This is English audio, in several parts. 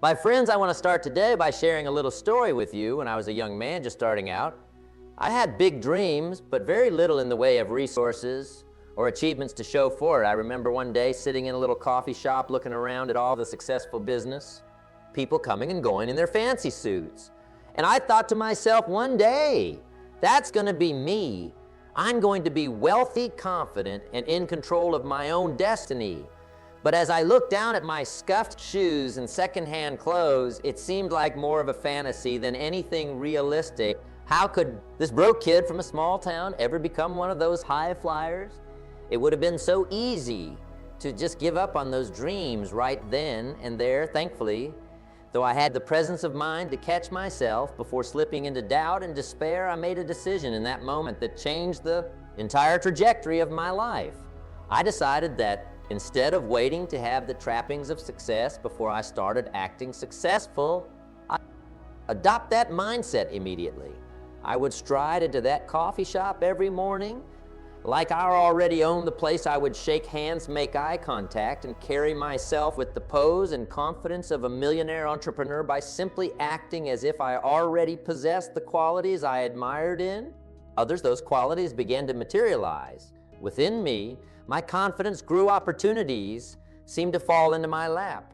My friends, I want to start today by sharing a little story with you. When I was a young man just starting out, I had big dreams, but very little in the way of resources or achievements to show for it. I remember one day sitting in a little coffee shop looking around at all the successful business, people coming and going in their fancy suits. And I thought to myself, one day, that's going to be me. I'm going to be wealthy, confident, and in control of my own destiny. But as I looked down at my scuffed shoes and secondhand clothes, it seemed like more of a fantasy than anything realistic. How could this broke kid from a small town ever become one of those high flyers? It would have been so easy to just give up on those dreams right then and there, thankfully. Though I had the presence of mind to catch myself before slipping into doubt and despair, I made a decision in that moment that changed the entire trajectory of my life. I decided that instead of waiting to have the trappings of success before I started acting successful, I'd adopt that mindset immediately. I would stride into that coffee shop every morning. Like I already owned the place, I would shake hands, make eye contact, and carry myself with the pose and confidence of a millionaire entrepreneur by simply acting as if I already possessed the qualities I admired in others. Those qualities began to materialize within me. My confidence grew, opportunities seemed to fall into my lap.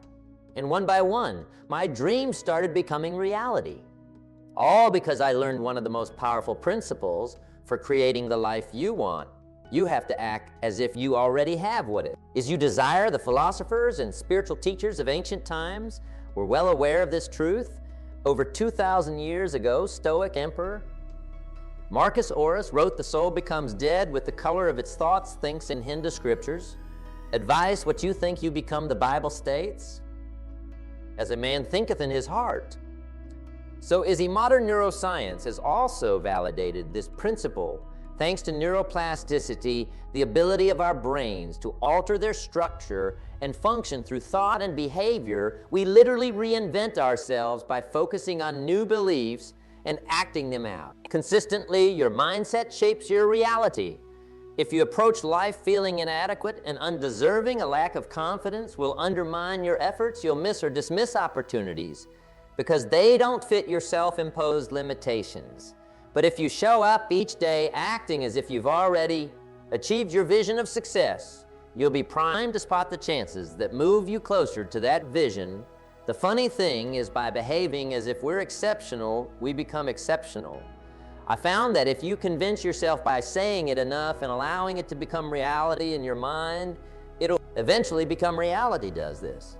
And one by one, my dreams started becoming reality. All because I learned one of the most powerful principles for creating the life you want. You have to act as if you already have what it is you desire. The philosophers and spiritual teachers of ancient times were well aware of this truth. Over 2,000 years ago, Stoic Emperor Marcus Aurelius wrote, "The soul becomes dead with the color of its thoughts, thinks in Hindu scriptures. Advice, what you think you become," the Bible states. As a man thinketh in his heart, so is he. Modern neuroscience has also validated this principle. Thanks to neuroplasticity, the ability of our brains to alter their structure and function through thought and behavior, we literally reinvent ourselves by focusing on new beliefs and acting them out. Consistently, your mindset shapes your reality. If you approach life feeling inadequate and undeserving, a lack of confidence will undermine your efforts. You'll miss or dismiss opportunities because they don't fit your self-imposed limitations. But if you show up each day acting as if you've already achieved your vision of success, you'll be primed to spot the chances that move you closer to that vision. The funny thing is, by behaving as if we're exceptional, we become exceptional. I found that if you convince yourself by saying it enough and allowing it to become reality in your mind, it'll eventually become reality. Does this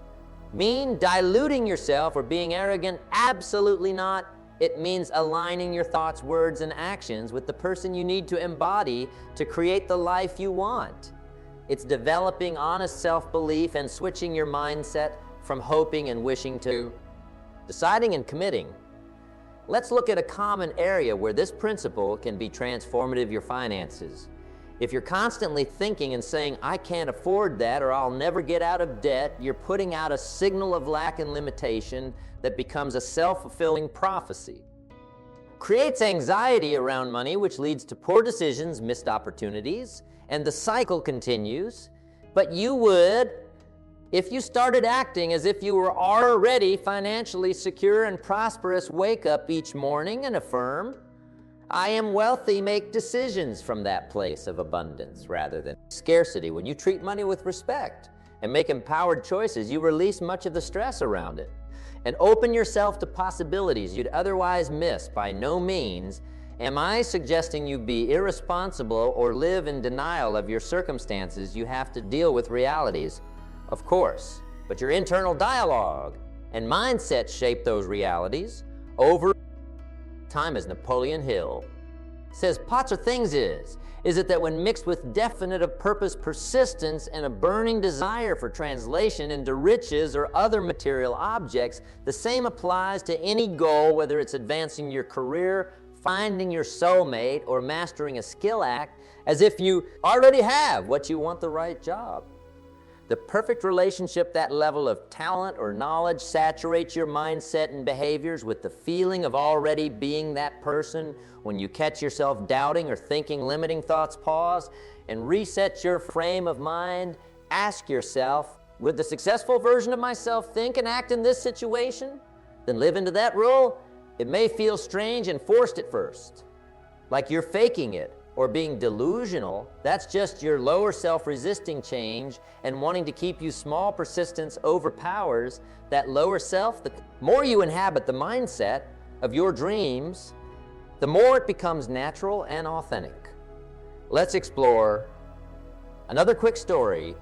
mean diluting yourself or being arrogant? Absolutely not. It means aligning your thoughts, words, and actions with the person you need to embody to create the life you want. It's developing honest self-belief and switching your mindset from hoping and wishing to deciding and committing. Let's look at a common area where this principle can be transformative: your finances. If you're constantly thinking and saying, "I can't afford that," or "I'll never get out of debt," you're putting out a signal of lack and limitation that becomes a self-fulfilling prophecy. Creates anxiety around money, which leads to poor decisions, missed opportunities, and the cycle continues. But you would, if you started acting as if you were already financially secure and prosperous, wake up each morning and affirm, "I am wealthy," make decisions from that place of abundance rather than scarcity. When you treat money with respect and make empowered choices, you release much of the stress around it and open yourself to possibilities you'd otherwise miss. By no means am I suggesting you be irresponsible or live in denial of your circumstances. You have to deal with realities, of course, but your internal dialogue and mindset shape those realities over time. As Napoleon Hill says, "Pots or things is it that when mixed with definite of purpose, persistence, and a burning desire for translation into riches or other material objects, the same applies to any goal, whether it's advancing your career, finding your soulmate, or mastering a skill act, as if you already have what you want, the right job. The perfect relationship, that level of talent or knowledge, saturates your mindset and behaviors with the feeling of already being that person. When you catch yourself doubting or thinking limiting thoughts, pause and reset your frame of mind. Ask yourself, Would the successful version of myself think and act in this situation? Then live into that role? It may feel strange and forced at first, like you're faking it or being delusional. That's just your lower self resisting change and wanting to keep you small. Persistence overpowers that lower self. The more you inhabit the mindset of your dreams, the more it becomes natural and authentic. Let's explore another quick story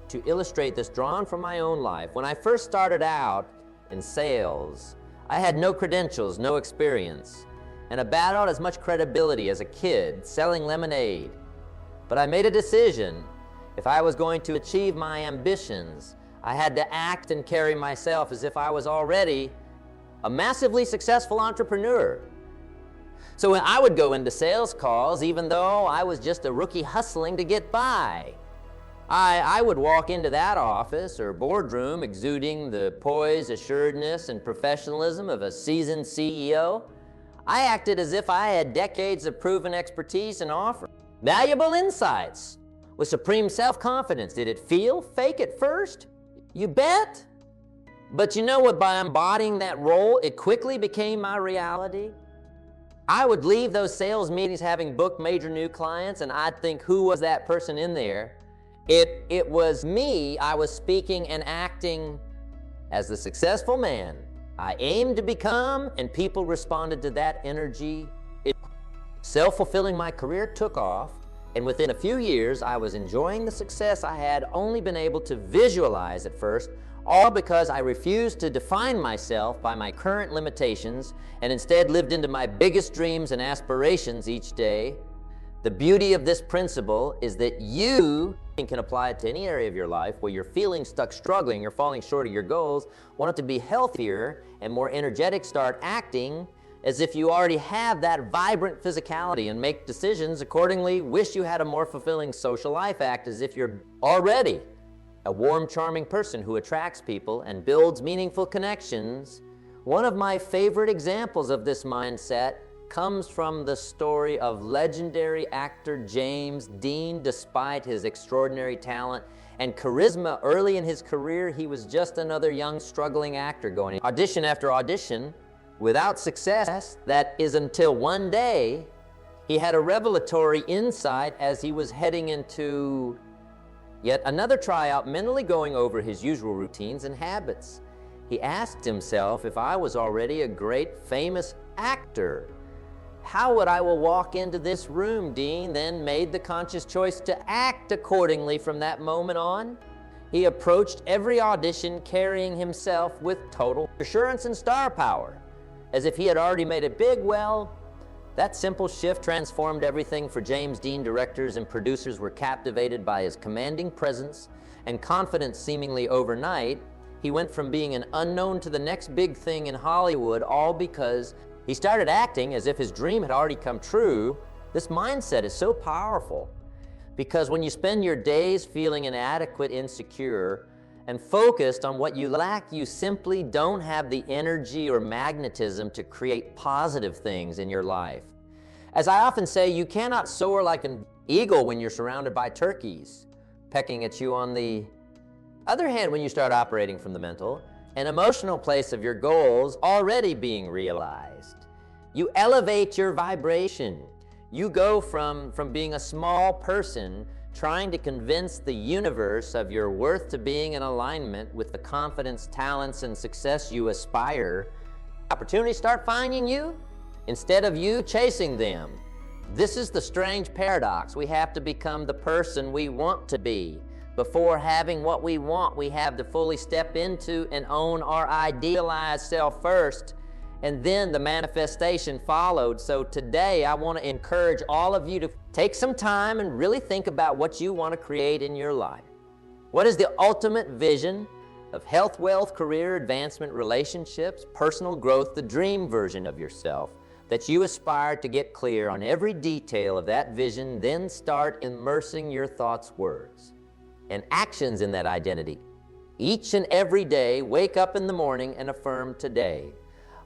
to illustrate this, drawn from my own life. When I first started out in sales, I had no credentials, no experience, and about as much credibility as a kid selling lemonade. But I made a decision. If I was going to achieve my ambitions, I had to act and carry myself as if I was already a massively successful entrepreneur. So when I would go into sales calls, even though I was just a rookie hustling to get by, I would walk into that office or boardroom exuding the poise, assuredness, and professionalism of a seasoned CEO. I acted as if I had decades of proven expertise and offer valuable insights with supreme self-confidence. Did it feel fake at first? You bet. But you know what? By embodying that role, it quickly became my reality. I would leave those sales meetings having booked major new clients, and I'd think, who was that person in there? It was me. I was speaking and acting as the successful man I aimed to become, and people responded to that energy. Self-fulfilling, my career took off, and within a few years, I was enjoying the success I had only been able to visualize at first, all because I refused to define myself by my current limitations and instead lived into my biggest dreams and aspirations each day. The beauty of this principle is that you can apply it to any area of your life where you're feeling stuck, struggling, or falling short of your goals, want it to be healthier and more energetic. Start acting as if you already have that vibrant physicality and make decisions accordingly. Wish you had a more fulfilling social life. Act as if you're already a warm, charming person who attracts people and builds meaningful connections. One of my favorite examples of this mindset comes from the story of legendary actor James Dean. Despite his extraordinary talent and charisma early in his career, he was just another young, struggling actor going audition after audition without success. That is until one day he had a revelatory insight as he was heading into yet another tryout, mentally going over his usual routines and habits. He asked himself, if I was already a great, famous actor, how would I walk into this room? Dean then made the conscious choice to act accordingly from that moment on. He approached every audition carrying himself with total assurance and star power, as if he had already made it big. Well, that simple shift transformed everything for James Dean. Directors and producers were captivated by his commanding presence and confidence seemingly overnight. He went from being an unknown to the next big thing in Hollywood, all because he started acting as if his dream had already come true. This mindset is so powerful because when you spend your days feeling inadequate, insecure, and focused on what you lack, you simply don't have the energy or magnetism to create positive things in your life. As I often say, you cannot soar like an eagle when you're surrounded by turkeys pecking at you. On the other hand, when you start operating from the mental and emotional place of your goals already being realized, you elevate your vibration. You go from being a small person trying to convince the universe of your worth to being in alignment with the confidence, talents, and success you aspire. Opportunities start finding you instead of you chasing them. This is the strange paradox. We have to become the person we want to be. Before having what we want, we have to fully step into and own our idealized self first, and then the manifestation followed. So today I want to encourage all of you to take some time and really think about what you want to create in your life. What is the ultimate vision of health, wealth, career advancement, relationships, personal growth, the dream version of yourself that you aspire to? Get clear on every detail of that vision, then start immersing your thoughts, words, and actions in that identity. Each and every day, wake up in the morning and affirm, today,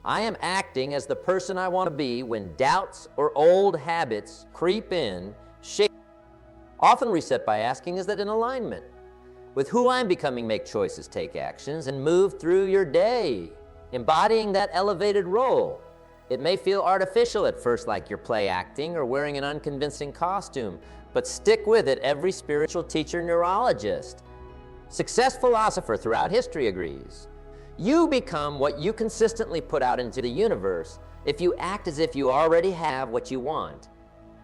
I am acting as the person I want to be. When doubts or old habits creep in, shake. Often reset by asking, is that in alignment? with who I'm becoming, make choices, take actions, and move through your day, embodying that elevated role. It may feel artificial at first, like you're play acting or wearing an unconvincing costume, but stick with it. Every spiritual teacher, neurologist, success philosopher throughout history agrees. You become what you consistently put out into the universe. If you act as if you already have what you want,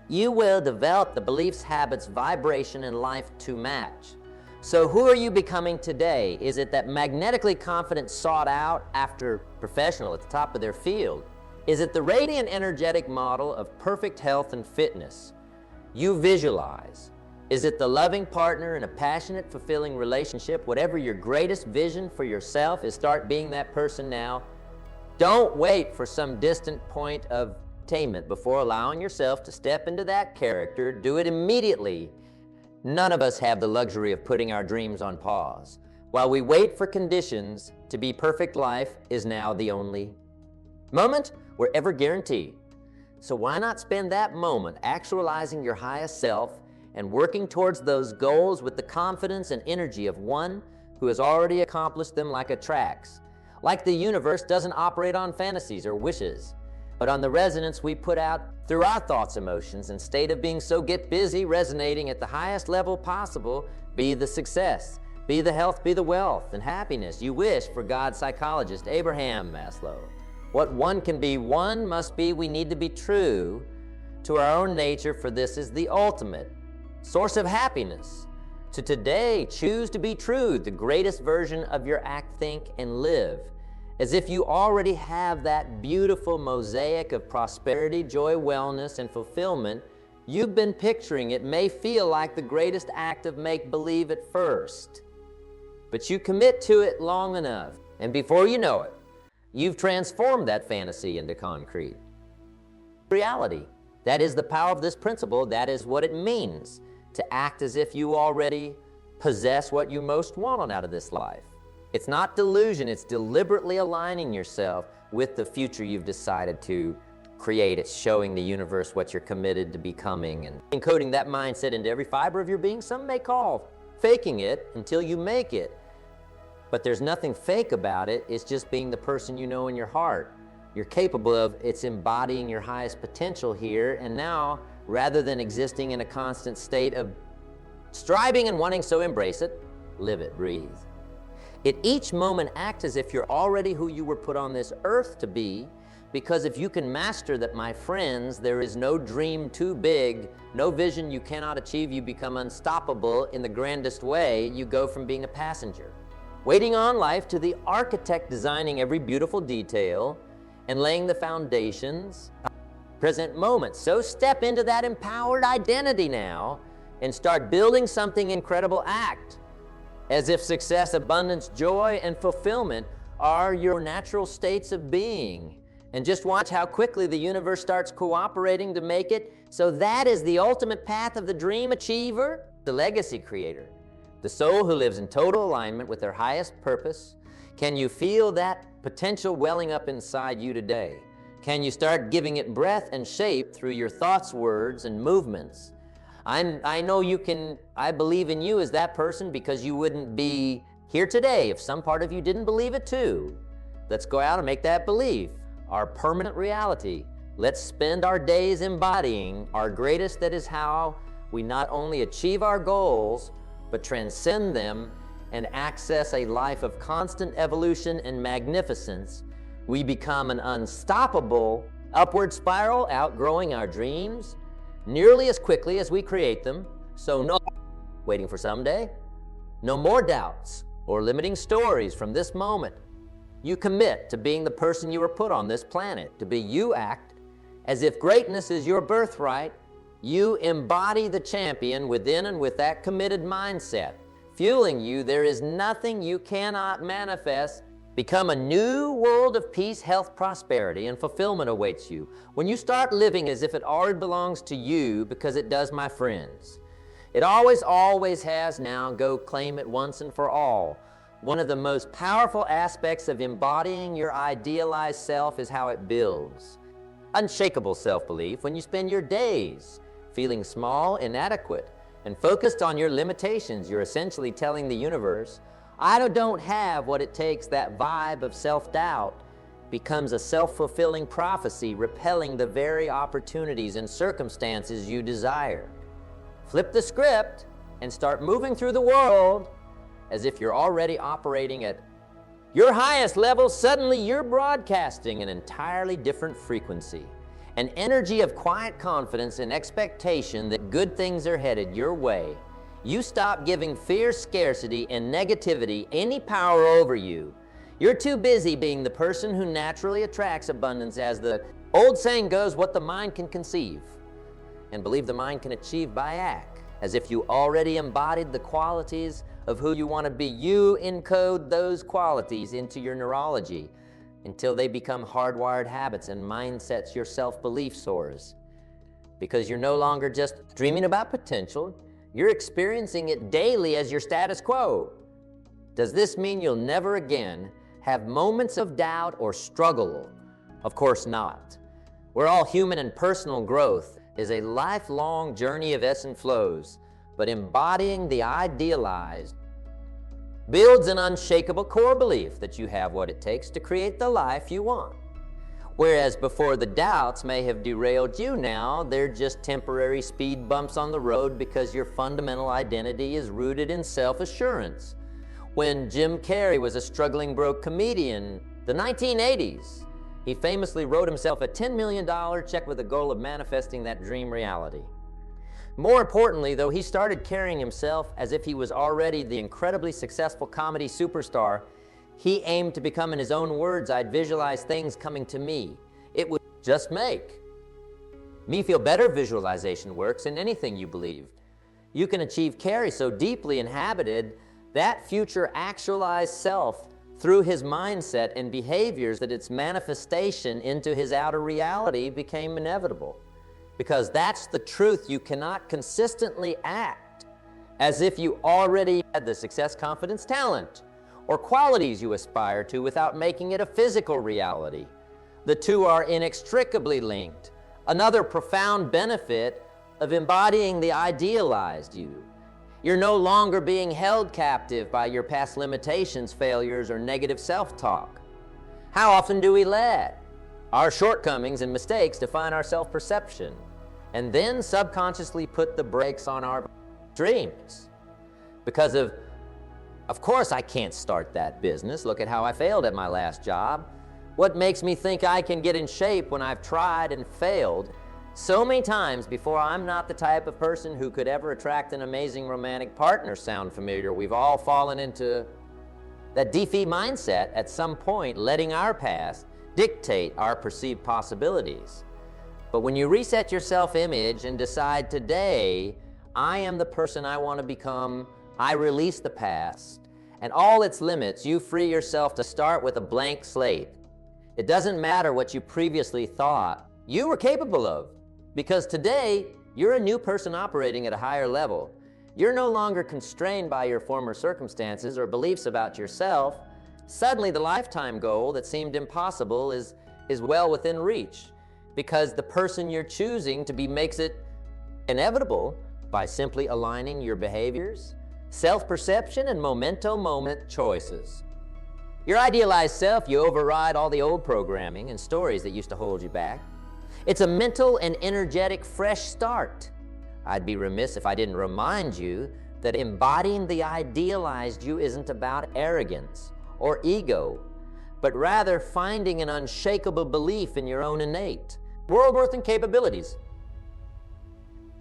you will develop the beliefs, habits, vibration, and life to match. So who are you becoming today? Is it that magnetically confident, sought out after professional at the top of their field? Is it the radiant, energetic model of perfect health and fitness you visualize? Is it the loving partner in a passionate, fulfilling relationship? Whatever your greatest vision for yourself is, start being that person now. Don't wait for some distant point of attainment before allowing yourself to step into that character. Do it immediately. None of us have the luxury of putting our dreams on pause. While we wait for conditions to be perfect, life is now the only moment we're ever guaranteed. So why not spend that moment actualizing your highest self and working towards those goals with the confidence and energy of one who has already accomplished them, like attracts. Like the universe doesn't operate on fantasies or wishes, but on the resonance we put out through our thoughts, emotions, and state of being. So get busy resonating at the highest level possible. Be the success, be the health, be the wealth and happiness you wish for. God's psychologist, Abraham Maslow. What one can be, one must be. We need to be true to our own nature, for this is the ultimate source of happiness. To today, choose to be true, the greatest version of your act, think, and live, as if you already have that beautiful mosaic of prosperity, joy, wellness, and fulfillment you've been picturing. It may feel like the greatest act of make-believe at first, but you commit to it long enough, and before you know it, you've transformed that fantasy into concrete reality. That is the power of this principle. That is what it means to act as if you already possess what you most want out of this life. It's not delusion, it's deliberately aligning yourself with the future you've decided to create. It's showing the universe what you're committed to becoming and encoding that mindset into every fiber of your being. Some may call faking it until you make it, but there's nothing fake about it. It's just being the person you know in your heart you're capable of. It's embodying your highest potential here and now, rather than existing in a constant state of striving and wanting. So embrace it, live it, breathe. At each moment, act as if you're already who you were put on this earth to be, because if you can master that, my friends, there is no dream too big, no vision you cannot achieve. You become unstoppable in the grandest way. You go from being a passenger, waiting on life, to the architect designing every beautiful detail and laying the foundations present moment. So step into that empowered identity now and start building something incredible. Act as if success, abundance, joy, and fulfillment are your natural states of being. And just watch how quickly the universe starts cooperating to make it. So that is the ultimate path of the dream achiever, the legacy creator, the soul who lives in total alignment with their highest purpose. Can you feel that potential welling up inside you today? Can you start giving it breath and shape through your thoughts, words, and movements? I know you can. I believe in you as that person, because you wouldn't be here today if some part of you didn't believe it too. Let's go out and make that belief our permanent reality. Let's spend our days embodying our greatest. That is how we not only achieve our goals, but transcend them and access a life of constant evolution and magnificence. We become an unstoppable upward spiral, outgrowing our dreams nearly as quickly as we create them. So no waiting for someday, no more doubts or limiting stories from this moment. You commit to being the person you were put on this planet to be. You act as if greatness is your birthright. You embody the champion within, and with that committed mindset fueling you, there is nothing you cannot manifest. Become a new world of peace, health, prosperity, and fulfillment awaits you when you start living as if it already belongs to you, because it does, my friends. It always has. Now go claim it once and for all. One of the most powerful aspects of embodying your idealized self is how it builds unshakable self-belief. When you spend your days feeling small, inadequate, and focused on your limitations, you're essentially telling the universe, I don't have what it takes. That vibe of self-doubt becomes a self-fulfilling prophecy, repelling the very opportunities and circumstances you desire. Flip the script and start moving through the world as if you're already operating at your highest level. Suddenly you're broadcasting an entirely different frequency, an energy of quiet confidence and expectation that good things are headed your way. You stop giving fear, scarcity, and negativity any power over you. You're too busy being the person who naturally attracts abundance. As the old saying goes, what the mind can conceive and believe the mind can achieve by act. As if you already embodied the qualities of who you want to be. You encode those qualities into your neurology until they become hardwired habits and mindsets your self-belief soars. Because you're no longer just dreaming about potential, you're experiencing it daily as your status quo. Does this mean you'll never again have moments of doubt or struggle? Of course not. We're all human, and personal growth is a lifelong journey of ebbs and flows, but embodying the idealized builds an unshakable core belief that you have what it takes to create the life you want. Whereas before, the doubts may have derailed you, now they're just temporary speed bumps on the road, because your fundamental identity is rooted in self-assurance. When Jim Carrey was a struggling broke comedian, the 1980s, he famously wrote himself a $10 million check with the goal of manifesting that dream reality. More importantly, though, he started carrying himself as if he was already the incredibly successful comedy superstar he aimed to become. In his own words, I'd visualize things coming to me. It would just make me feel better. Visualization works in anything you believe. You can achieve Carrey so deeply inhabited that future actualized self through his mindset and behaviors that its manifestation into his outer reality became inevitable. Because that's the truth. You cannot consistently act as if you already had the success, confidence, talent, or qualities you aspire to without making it a physical reality. The two are inextricably linked. Another profound benefit of embodying the idealized you. You're no longer being held captive by your past limitations, failures, or negative self-talk. How often do we let our shortcomings and mistakes define our self-perception, and then subconsciously put the brakes on our dreams? Because of course I can't start that business. Look at how I failed at my last job. What makes me think I can get in shape when I've tried and failed so many times before? I'm not the type of person who could ever attract an amazing romantic partner. Sound familiar? We've all fallen into that defeat mindset at some point, letting our past dictate our perceived possibilities. But when you reset your self-image and decide, today, I am the person I want to become, I release the past and all its limits. You free yourself to start with a blank slate. It doesn't matter what you previously thought you were capable of, because today, you're a new person operating at a higher level. You're no longer constrained by your former circumstances or beliefs about yourself. Suddenly, the lifetime goal that seemed impossible is well within reach, because the person you're choosing to be makes it inevitable by simply aligning your behaviors, self-perception, and memento moment choices. Your idealized self, you override all the old programming and stories that used to hold you back. It's a mental and energetic fresh start. I'd be remiss if I didn't remind you that embodying the idealized you isn't about arrogance or ego, but rather finding an unshakable belief in your own innate world worth and capabilities.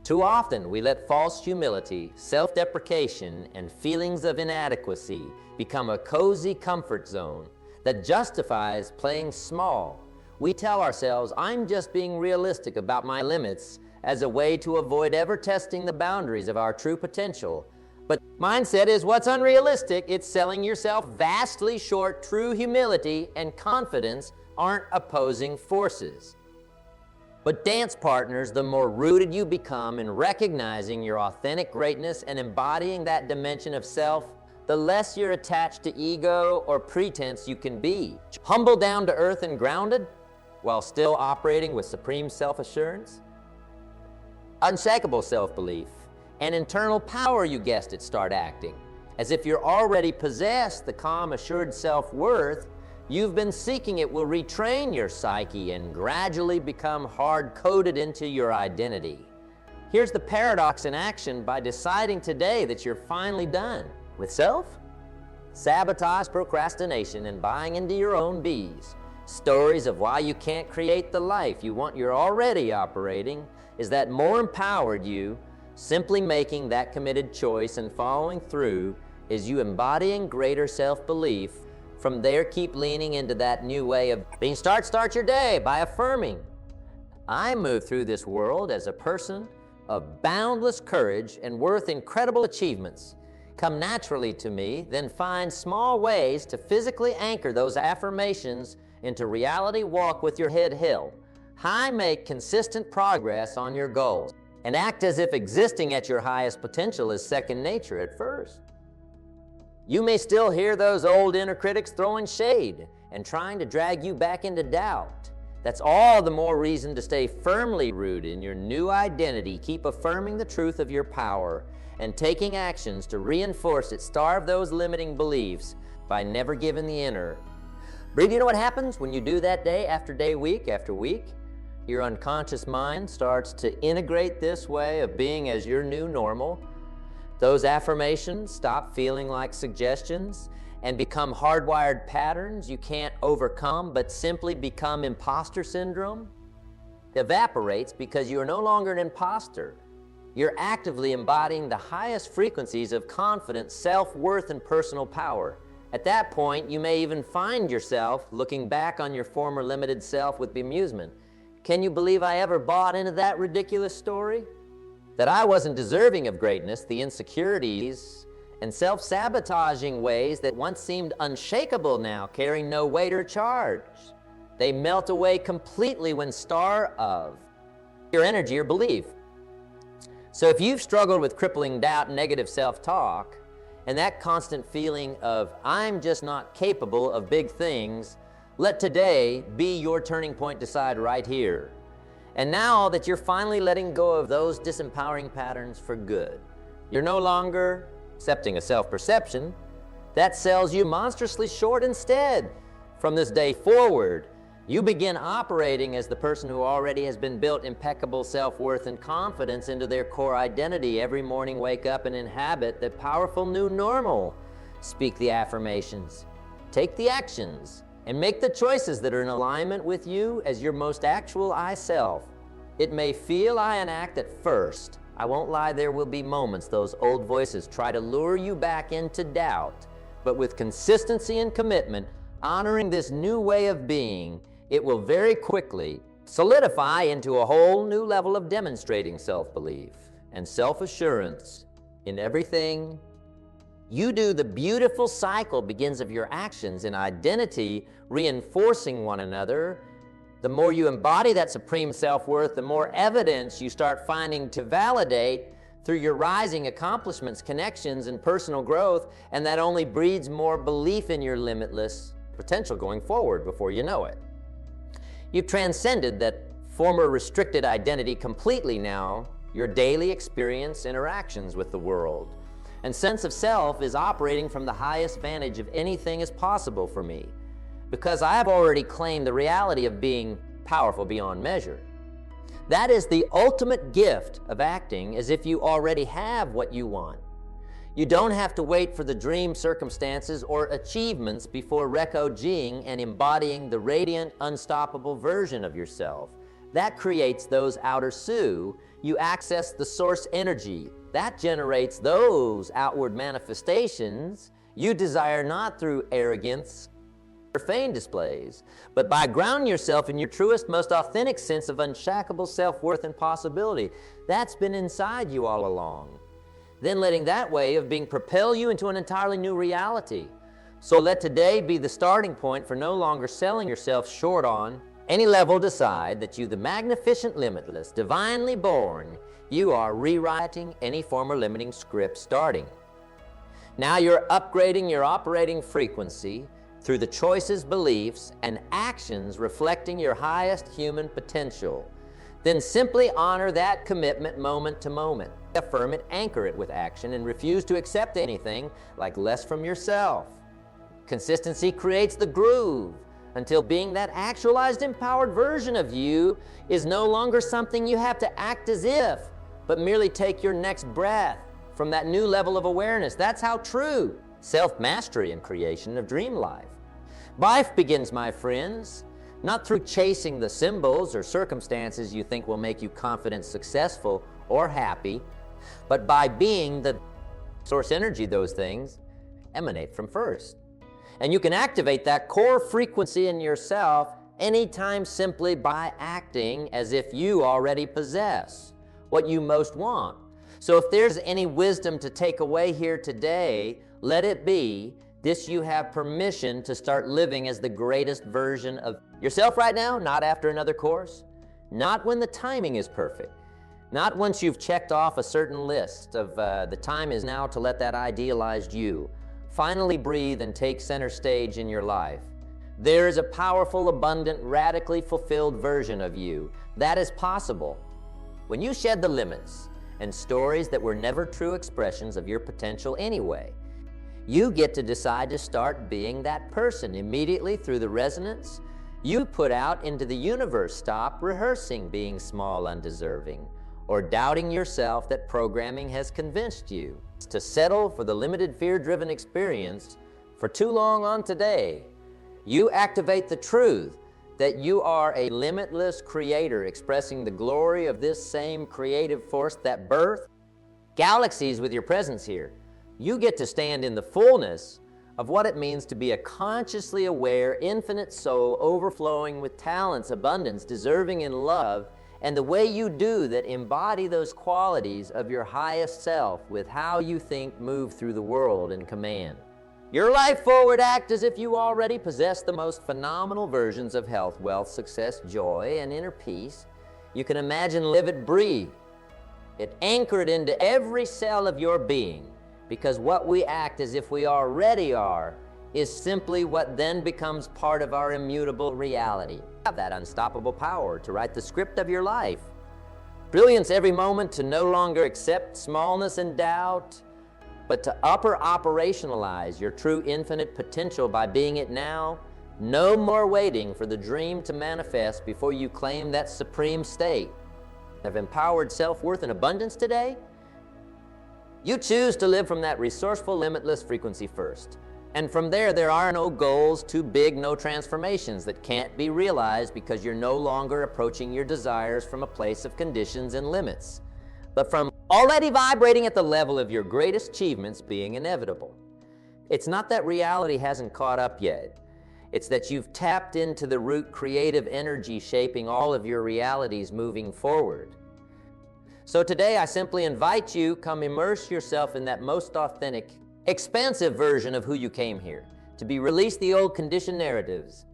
Too often, we let false humility, self-deprecation, and feelings of inadequacy become a cozy comfort zone that justifies playing small. We tell ourselves, I'm just being realistic about my limits, as a way to avoid ever testing the boundaries of our true potential. But mindset is what's unrealistic. It's selling yourself vastly short. True humility and confidence aren't opposing forces, but dance partners. The more rooted you become in recognizing your authentic greatness and embodying that dimension of self, the less you're attached to ego or pretense you can be. Humble, down to earth, and grounded, while still operating with supreme self-assurance. Unshakable self-belief and internal power, you guessed it, start acting. As if you're already possessed the calm, assured self-worth you've been seeking. It will retrain your psyche and gradually become hard-coded into your identity. Here's the paradox in action by deciding today that you're finally done with self, sabotage, procrastination, and buying into your own bees. Stories of why you can't create the life you want you're already operating. Is that more empowered you simply making that committed choice and following through? Is you embodying greater self-belief? From there, keep leaning into that new way of being. Start your day by affirming, I move through this world as a person of boundless courage and worth incredible achievements. Come naturally to me, then find small ways to physically anchor those affirmations into reality. Walk with your head held high, make consistent progress on your goals, and act as if existing at your highest potential is second nature at first. You may still hear those old inner critics throwing shade and trying to drag you back into doubt. That's all the more reason to stay firmly rooted in your new identity. Keep affirming the truth of your power and taking actions to reinforce it. Starve those limiting beliefs by never giving the inner. Breathe. You know what happens when you do that day after day, week after week? Your unconscious mind starts to integrate this way of being as your new normal. Those affirmations stop feeling like suggestions and become hardwired patterns you can't overcome, but simply become imposter syndrome. It evaporates because you are no longer an imposter. You're actively embodying the highest frequencies of confidence, self-worth, and personal power. At that point, you may even find yourself looking back on your former limited self with bemusement. Can you believe I ever bought into that ridiculous story? That I wasn't deserving of greatness, the insecurities and self-sabotaging ways that once seemed unshakable now carry no weight or charge. They melt away completely when starved of your energy or belief. So if you've struggled with crippling doubt and negative self-talk, and that constant feeling of I'm just not capable of big things, let today be your turning point. Decide right here. And now that you're finally letting go of those disempowering patterns for good, you're no longer accepting a self-perception that sells you monstrously short. Instead, from this day forward, you begin operating as the person who already has been built impeccable self-worth and confidence into their core identity. Every morning, wake up and inhabit the powerful new normal. Speak the affirmations, take the actions, and make the choices that are in alignment with you as your most actual I self. It may feel I enact at first. I won't lie, there will be moments those old voices try to lure you back into doubt. But with consistency and commitment, honoring this new way of being, it will very quickly solidify into a whole new level of demonstrating self-belief and self-assurance in everything you do. The beautiful cycle begins of your actions and identity reinforcing one another. The more you embody that supreme self-worth, the more evidence you start finding to validate through your rising accomplishments, connections, and personal growth, and that only breeds more belief in your limitless potential going forward before you know it. You've transcended that former restricted identity completely now. Your daily experience, interactions with the world, and sense of self is operating from the highest vantage of anything is possible for me, because I have already claimed the reality of being powerful beyond measure. That is the ultimate gift of acting as if you already have what you want. You don't have to wait for the dream circumstances or achievements before reco-G'ing and embodying the radiant, unstoppable version of yourself. That creates those outer Sue. You access the source energy. That generates those outward manifestations you desire, not through arrogance or vain displays, but by grounding yourself in your truest, most authentic sense of unshackable self-worth and possibility. That's been inside you all along. Then letting that way of being propel you into an entirely new reality. So let today be the starting point for no longer selling yourself short on any level. Decide that you, the magnificent, limitless, divinely born, you are rewriting any former limiting script starting. Now you're upgrading your operating frequency through the choices, beliefs, and actions reflecting your highest human potential. Then simply honor that commitment moment to moment. Affirm it, anchor it with action, and refuse to accept anything like less from yourself. Consistency creates the groove until being that actualized, empowered version of you is no longer something you have to act as if, but merely take your next breath from that new level of awareness. That's how true self-mastery and creation of dream life. Life begins, my friends, not through chasing the symbols or circumstances you think will make you confident, successful, or happy, but by being the source energy those things emanate from first. And you can activate that core frequency in yourself anytime simply by acting as if you already possess what you most want. So if there's any wisdom to take away here today, let it be this: you have permission to start living as the greatest version of yourself right now, not after another course, not when the timing is perfect, not once you've checked off a certain list of the time is now to let that idealized you finally breathe and take center stage in your life. There is a powerful, abundant, radically fulfilled version of you that is possible when you shed the limits and stories that were never true expressions of your potential anyway. You get to decide to start being that person immediately through the resonance you put out into the universe. Stop rehearsing being small, undeserving, or doubting yourself that programming has convinced you to settle for the limited, fear-driven experience for too long on today. You activate the truth that you are a limitless creator expressing the glory of this same creative force that birthed galaxies with your presence here. You get to stand in the fullness of what it means to be a consciously aware, infinite soul overflowing with talents, abundance, deserving in love, and the way you do that embody those qualities of your highest self with how you think, move through the world, and command. Your life forward act as if you already possess the most phenomenal versions of health, wealth, success, joy, and inner peace. You can imagine, live it, breathe it, anchor it into every cell of your being, because what we act as if we already are is simply what then becomes part of our immutable reality. You have that unstoppable power to write the script of your life. Brilliance every moment to no longer accept smallness and doubt, but to operationalize your true infinite potential by being it now. No more waiting for the dream to manifest before you claim that supreme state of empowered self-worth and abundance today. You choose to live from that resourceful, limitless frequency first. And from there are no goals too big, no transformations that can't be realized, because you're no longer approaching your desires from a place of conditions and limits, but from already vibrating at the level of your greatest achievements being inevitable. It's not that reality hasn't caught up yet. It's that you've tapped into the root creative energy shaping all of your realities moving forward. So today I simply invite you, come immerse yourself in that most authentic, expansive version of who you came here, to be released the old conditioned narratives,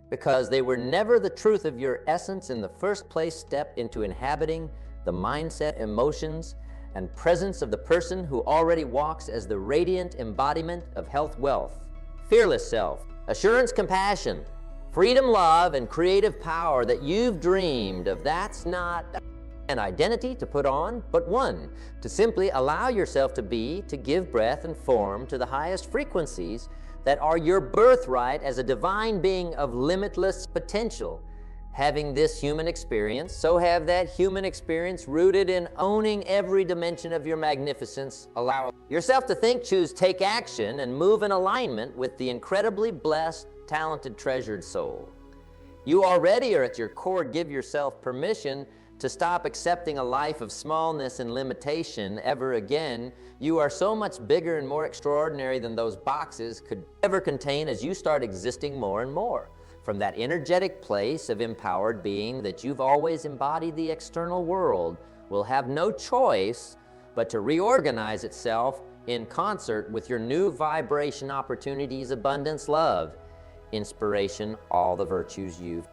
because they were never the truth of your essence in the first place. Step into inhabiting the mindset, emotions, and presence of the person who already walks as the radiant embodiment of health, wealth, fearless self, assurance, compassion, freedom, love, and creative power that you've dreamed of. That's not an identity to put on, but one to simply allow yourself to be, to give breath and form to the highest frequencies that are your birthright as a divine being of limitless potential. Having this human experience, so have that human experience rooted in owning every dimension of your magnificence. Allow yourself to think, choose, take action, and move in alignment with the incredibly blessed, talented, treasured soul. You already are at your core. Give yourself permission to stop accepting a life of smallness and limitation ever again. You are so much bigger and more extraordinary than those boxes could ever contain as you start existing more and more from that energetic place of empowered being that you've always embodied. The external world will have no choice but to reorganize itself in concert with your new vibration, opportunities, abundance, love, inspiration, all the virtues you've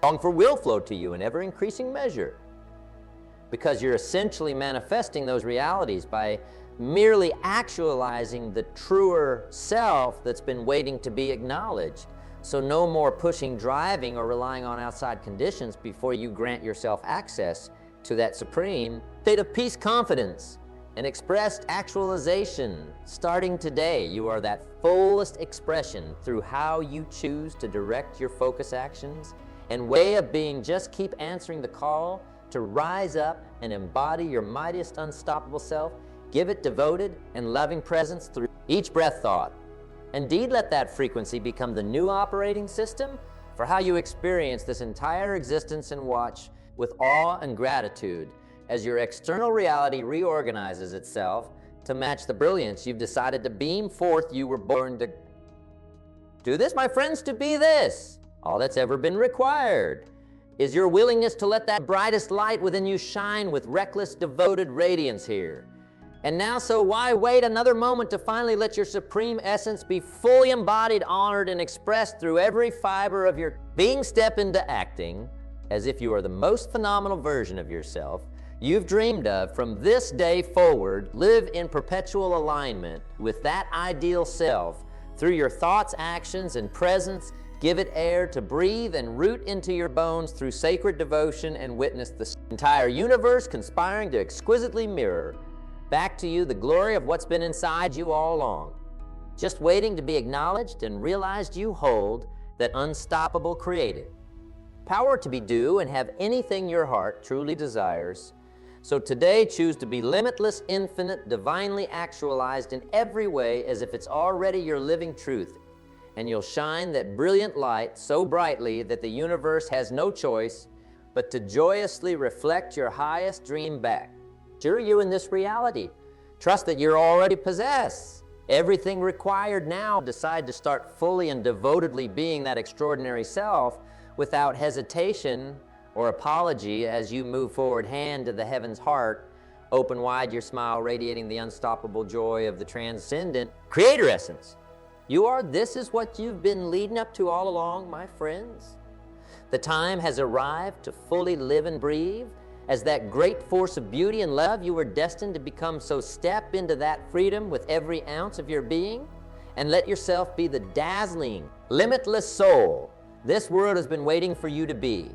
longed for will flow to you in ever-increasing measure, because you're essentially manifesting those realities by merely actualizing the truer self that's been waiting to be acknowledged. So no more pushing, driving, or relying on outside conditions before you grant yourself access. to that supreme state of peace, confidence, and expressed actualization. Starting today, you are that fullest expression through how you choose to direct your focus actions and way of being. Just keep answering the call to rise up and embody your mightiest unstoppable self. Give it devoted and loving presence through each breath thought. Indeed, let that frequency become the new operating system for how you experience this entire existence, and watch with awe and gratitude as your external reality reorganizes itself to match the brilliance you've decided to beam forth. You were born to do this, my friends, to be this. All that's ever been required is your willingness to let that brightest light within you shine with reckless, devoted radiance here. And now, so why wait another moment to finally let your supreme essence be fully embodied, honored, and expressed through every fiber of your being? Step into acting as if you are the most phenomenal version of yourself you've dreamed of. From this day forward, live in perpetual alignment with that ideal self through your thoughts, actions, and presence. Give it air to breathe and root into your bones through sacred devotion, and witness the entire universe conspiring to exquisitely mirror back to you the glory of what's been inside you all along, just waiting to be acknowledged and realized. You hold that unstoppable creative power to be due and have anything your heart truly desires. So today, choose to be limitless, infinite, divinely actualized in every way, as if it's already your living truth. And you'll shine that brilliant light so brightly that the universe has no choice but to joyously reflect your highest dream back. Sure, you in this reality. Trust that you're already possess everything required now. Decide to start fully and devotedly being that extraordinary self without hesitation or apology as you move forward, hand to the heaven's heart. Open wide your smile, radiating the unstoppable joy of the transcendent creator essence. You are. This is what you've been leading up to all along, my friends. The time has arrived to fully live and breathe as that great force of beauty and love you were destined to become. So step into that freedom with every ounce of your being and let yourself be the dazzling, limitless soul this world has been waiting for you to be.